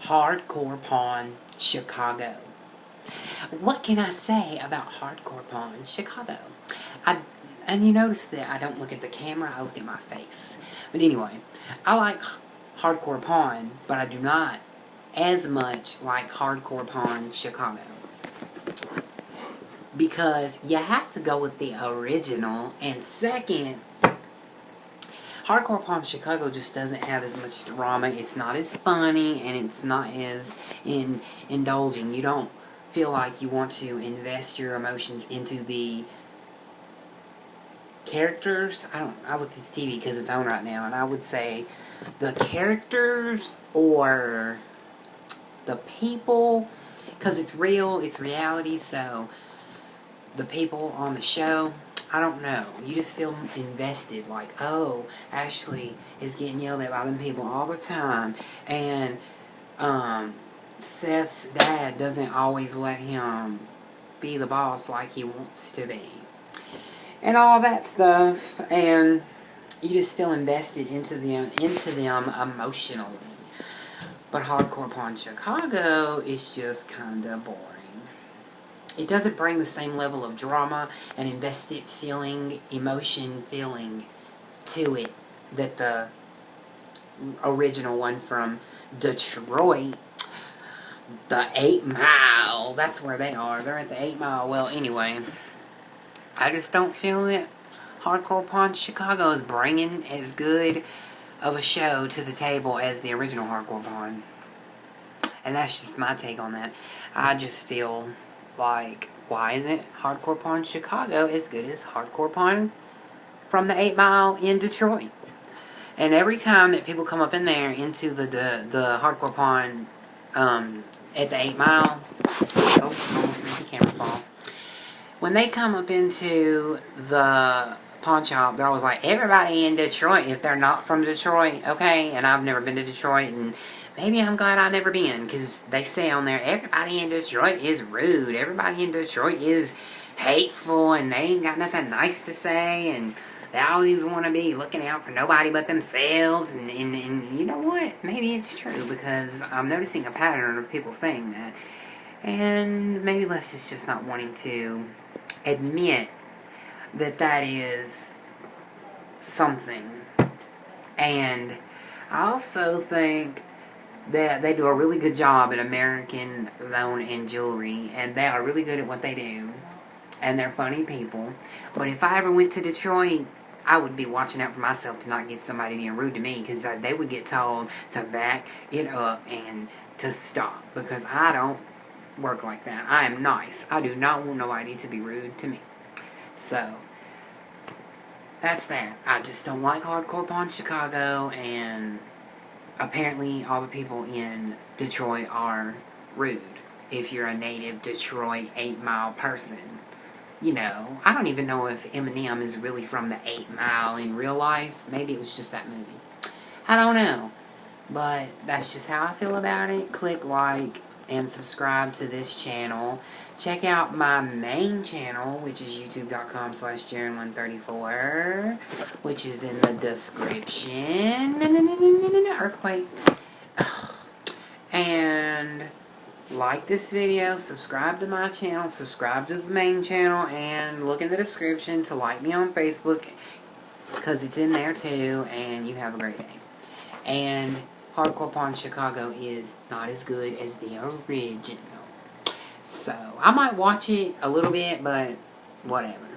Hardcore Pawn Chicago. What can I say about Hardcore Pawn Chicago? And you notice that I don't look at the camera, I look at my face. But anyway, I like Hardcore Pawn, but I do not as much like Hardcore Pawn Chicago. Because you have to go with the original, and second, Hardcore Pawn Chicago just doesn't have as much drama. It's not as funny, and it's not as indulging. You don't feel like you want to invest your emotions into the characters. I looked at the TV because it's on right now, and I would say the characters or the people, because it's real, it's reality, so the people on the show, I don't know. You just feel invested, like, oh, Ashley is getting yelled at by them people all the time, and Seth's dad doesn't always let him be the boss like he wants to be, and all that stuff, and you just feel invested into them emotionally. But Hardcore Pawn Chicago is just kind of boring. It doesn't bring the same level of drama and invested emotion feeling to it that the original one from Detroit, the 8 Mile, that's where they are. They're at the 8 Mile. Well, anyway, I just don't feel that Hardcore Pawn Chicago is bringing as good of a show to the table as the original Hardcore Pawn. And that's just my take on that. I just feel like, why isn't Hardcore Pawn Chicago as good as Hardcore Pawn from the 8 Mile in Detroit? And every time that people come up in there into the Hardcore Pawn at the 8 Mile, almost made the camera fall. When they come up into the pawn shop, they're always like, everybody in Detroit, if they're not from Detroit, okay? And I've never been to Detroit, and maybe I'm glad I've never been, because they say on there, everybody in Detroit is rude, everybody in Detroit is hateful, and they ain't got nothing nice to say, and they always want to be looking out for nobody but themselves, and you know what? Maybe it's true, because I'm noticing a pattern of people saying that, and maybe Les is just not wanting to admit that that is something. And I also think that they do a really good job at American Loan and Jewelry, and they are really good at what they do, and they're funny people. But if I ever went to Detroit, I would be watching out for myself to not get somebody being rude to me, because they would get told to back it up and to stop, because I don't work like that. I am nice. I do not want nobody to be rude to me. So that's that. I just don't like Hardcore Pawn Chicago, and apparently all the people in Detroit are rude. If you're a native Detroit 8 Mile person. You know, I don't even know if Eminem is really from the 8 Mile in real life. Maybe it was just that movie. I don't know. But that's just how I feel about it. Click like and subscribe to this channel. Check out my main channel, which is youtube.com/Jaren134, which is in the description. Earthquake. And like this video, subscribe to my channel, subscribe to the main channel, and look in the description to like me on Facebook, because it's in there too, and you have a great day. And Hardcore Pawn Chicago is not as good as the original. So, I might watch it a little bit, but whatever.